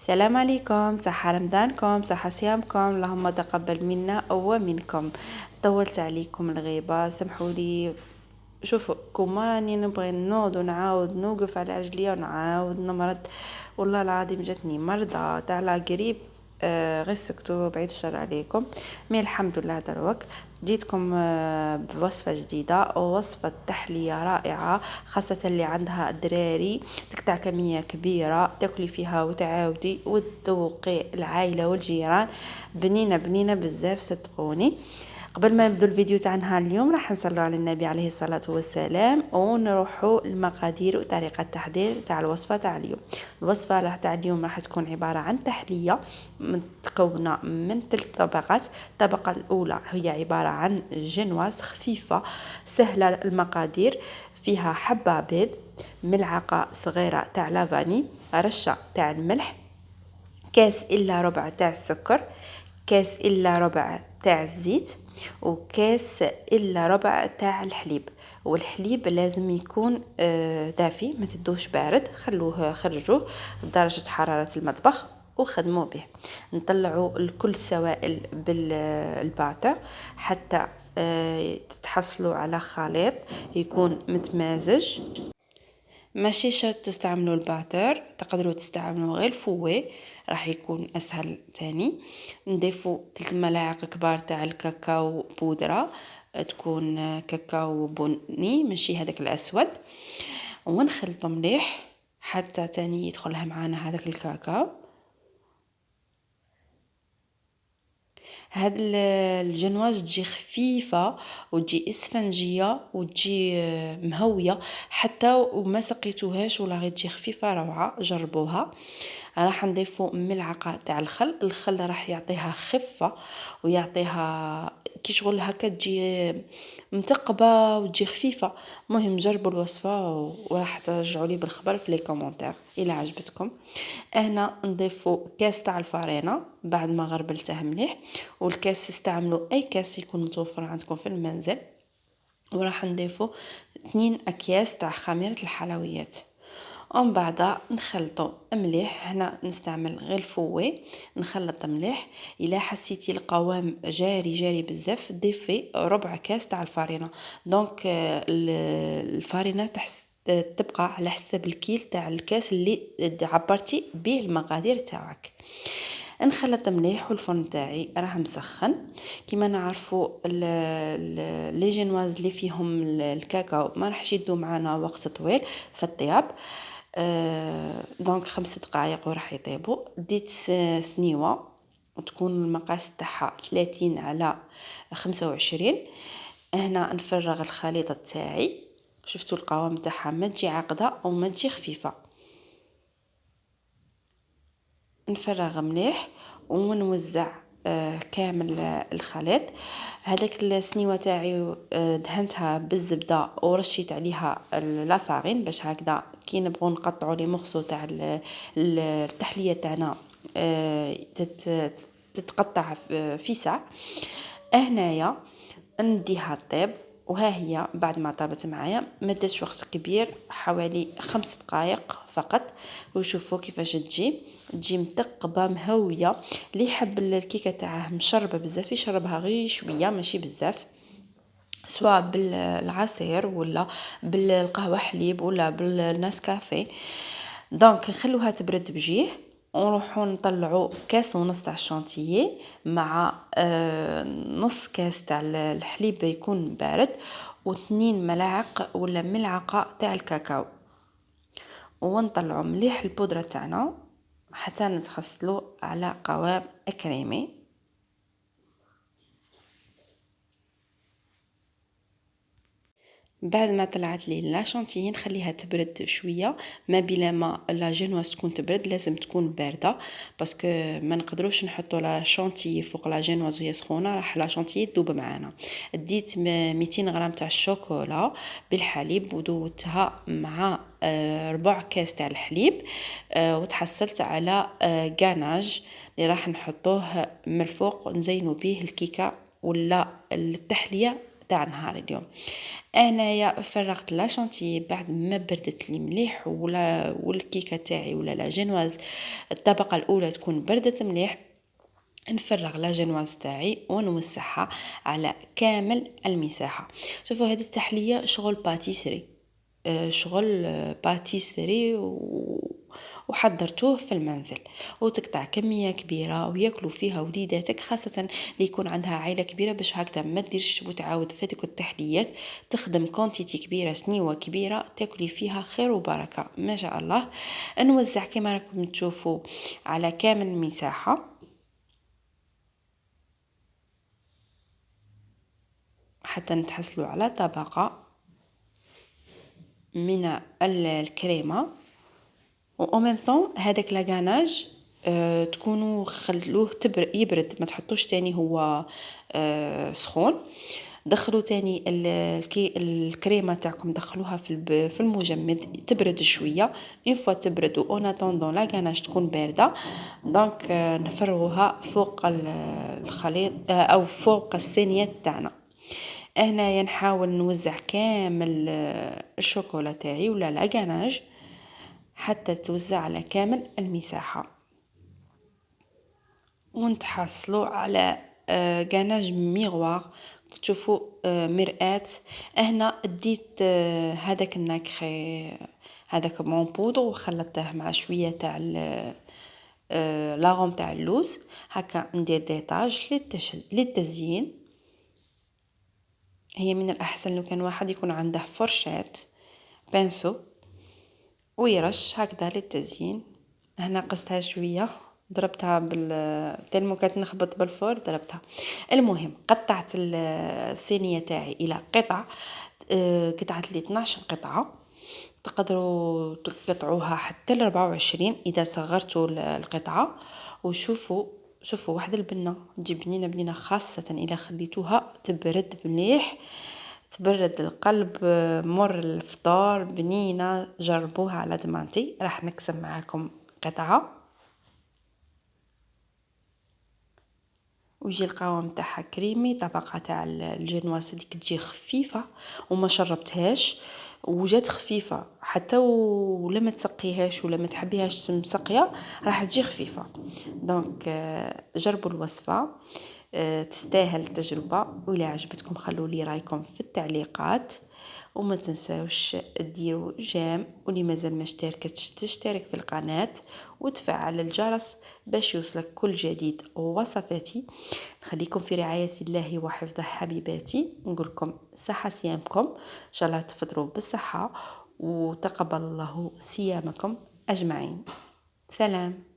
السلام عليكم، صحة رمضانكم، صحة صيامكم، اللهم تقبل منا ومنكم. طولت عليكم الغيبة، سمحوا لي. شوفوا كما راني نبغي نوض ونعاود نوقف على رجليا ونعاود نمرض. والله العظيم جاتني مرضى تاع لا قريب. غير سكتوا بعيد الشر عليكم. مي الحمد لله دروك جيتكم بوصفة جديدة، ووصفة تحلية رائعة، خاصة اللي عندها الدراري. تقطع كمية كبيرة تاكلي فيها وتعاودي وتذوقي العائلة والجيران. بنينة بنينة بزاف صدقوني. قبل ما نبدو الفيديو تاع نهار اليوم راح نصلوا على النبي عليه الصلاة والسلام ونروحوا المقادير وطريقة التحضير تاع الوصفة تاع اليوم. الوصفة تاع اليوم راح تكون عبارة عن تحلية متكونة من 3 طبقات. الطبقة الأولى هي عبارة عن جنواز خفيفة سهلة المقادير، فيها حبة بيض، ملعقة صغيرة تاع لافاني، رشة تاع الملح، كاس إلا ربع تاع السكر، كاس إلا ربع تاع الزيت، وكاس إلا ربع تاع الحليب. والحليب لازم يكون دافي، ما تدوش بارد، خلوه خرجوه بدرجة حرارة المطبخ وخدموا به. نطلعوا الكل السوائل بالباتر حتى تتحصلوا على خليط يكون متمازج. ماشي شرط تستعملوا الباتر، تقدروا تستعملوا غير الفوي، راح يكون اسهل تاني. نضيفوا 3 ملاعق كبار تاع الكاكاو بودرة، تكون كاكاو بني ماشي هذاك الاسود، ونخلطوا مليح حتى تاني يدخلها معانا هذاك الكاكاو. هاد الجنواز تجي خفيفة وتجي اسفنجية وتجي مهوية، حتى وما سقيتوهاش ولا غير تجي خفيفة روعة، جربوها. راح نضيفوا ملعقة تاع الخل راح يعطيها خفة ويعطيها كي شغل هكا تجي متقبة وتجي خفيفة. مهم جربوا الوصفة وراح ترجعوا لي بالخبر في لي كومونتير الى عجبتكم. هنا نضيفوا كاس تاع الفرينة بعد ما غربلته مليح، والكاس استعملوا اي كاس يكون متوفر عندكم في المنزل. وراح نضيفوا 2 اكياس تاع خميرة الحلويات، ومن بعد نخلطوا مليح. هنا نستعمل غير الفوي، نخلط مليح. الا حسيتي القوام جاري بزاف ضيفي ربع كاس تاع الفرينه. دونك الفرينه تبقى على حسب الكيل تاع الكاس اللي عبرتي به المقادير تاعك. نخلط مليح، والفرن تاعي راه مسخن. كيما نعرفوا لي جينواز اللي فيهم الكاكاو ما راحش يدو معنا وقت طويل في الطياب. دونك 5 دقائق وراح يطيبوا. ديت سنيوه وتكون المقاس تاعها 30 على 25. هنا نفرغ الخليط تاعي، شفتوا القوام تاعها ما تجي عقده وما تجي خفيفه. نفرغ مليح ونوزع كامل الخليط. هذاك السنيوه تاعي دهنتها بالزبده ورشيت عليها لافارين باش هكذا كي نبغوا نقطعوا لي مخصو تاع التحليه تاعنا تتقطع في ساع. هنايا نديها طيب، وها هي بعد ما طابت معايا ما داش وقت كبير، حوالي 5 دقائق فقط. وشوفوا كيفاش تجي متقبه مهويه. اللي يحب الكيكه تاعها مشربه بزاف يشربها غير شويه ماشي بزاف، سواء بالعصير ولا بالقهوه حليب ولا بالنسكافيه. دونك نخلوها تبرد بجيه، ونروحوا نطلعوا كاس ونص تاع الشانتيي مع نص كاس تاع الحليب يكون بارد، واثنين ملاعق ولا ملعقه تاع الكاكاو. ونطلعوا مليح البودره تاعنا حتى نتخصلوا على قوام كريمي. بعد ما طلعت لي لا شانتيي نخليها تبرد شويه، ما بلا ما لا جينواز تكون تبرد لازم تكون بارده، باسكو ما نقدروش نحطوا لا شانتيي فوق لا جينواز وهي سخونه راح لا شانتيي تذوب معانا. ديت 200 غرام تاع الشوكولا بالحليب ودوتها مع ربع كاس تاع الحليب، وتحصلت على غاناج اللي راح نحطوه من الفوق نزينوا به الكيكه ولا التحليه تاع نهار اليوم. انايا فرغت لا شونتيي بعد ما بردت لي مليح، ولا والكيكه تاعي ولا لا جينواز الطبقه الاولى تكون بردت مليح. نفرغ لا جينواز تاعي ونوسعها على كامل المساحه. شوفوا هذه التحليه شغل باتيسري، شغل باتيسري وحضرتوه في المنزل، وتقطع كميه كبيره وياكلوا فيها وليداتك، خاصه اللي يكون عندها عائله كبيره، باش هكذا ما ديرش وتعاود فاتك التحليات، تخدم كونتيتي كبيره، سنيوه كبيره، تاكلي فيها خير وبركه ما شاء الله. نوزع كما راكم تشوفوا على كامل المساحه حتى نتحصلوا على طبقه من الكريمه. و ميم طون هذاك لاغاناج تكونوا خلوه يبرد، ما تحطوش تاني هو سخون. دخلوا تاني الكريمه تاعكم، دخلوها في المجمد تبرد شويه. اون فوا تبرد و اون اتوندون لاغاناج تكون بارده، دونك نفرغوها فوق الخليط او فوق الصينيه تاعنا. هنايا نحاول نوزع كامل الشوكولا تاعي ولا لاغاناج حتى توزع على كامل المساحة، ونتحصلوا على غاناج ميغوار. تشوفوا مرآة. هنا ديت هذاك النكري، هذاك مون بودر، وخلطته مع شويه تاع لاغوم تاع اللوز. هكا ندير ديتاج للتزيين. هي من الاحسن لو كان واحد يكون عنده فرشات بانسو ويرش هكذا للتزيين. هنا قصتها شويه، ضربتها تلمو كانت نخبط بالفور ضربتها. المهم قطعت الصينيه تاعي الى قطع، قطعت لي 12 قطعه. تقدروا تقطعوها حتى ل 24 اذا صغرتوا القطعه. وشوفوا واحد البنه تجي بنينه خاصه اذا خليتوها تبرد مليح، تبرد القلب. مر الفطار بنينه، جربوها على ضمانتي. راح نقسم معاكم قطعه ويجي القوام تاعها كريمي. طبقه تاع الجينواز ديك تجي خفيفه وما شربتهاش، وجات خفيفه حتى ولما تسقيهاش ولا ما تحبيهاش مسقيه راح تجي خفيفه. دونك جربوا الوصفه، تستاهل التجربه. وإلا عجبتكم خلوا لي رايكم في التعليقات، وما تنساوش ديروا جيم، واللي مازال ما اشتركتش تشترك في القناه وتفعل الجرس باش يوصلك كل جديد ووصفاتي. خليكم في رعايه الله وحفظه حبيباتي. نقولكم صحه صيامكم، ان شاء الله تفطروا بالصحه، وتقبل الله صيامكم اجمعين. سلام.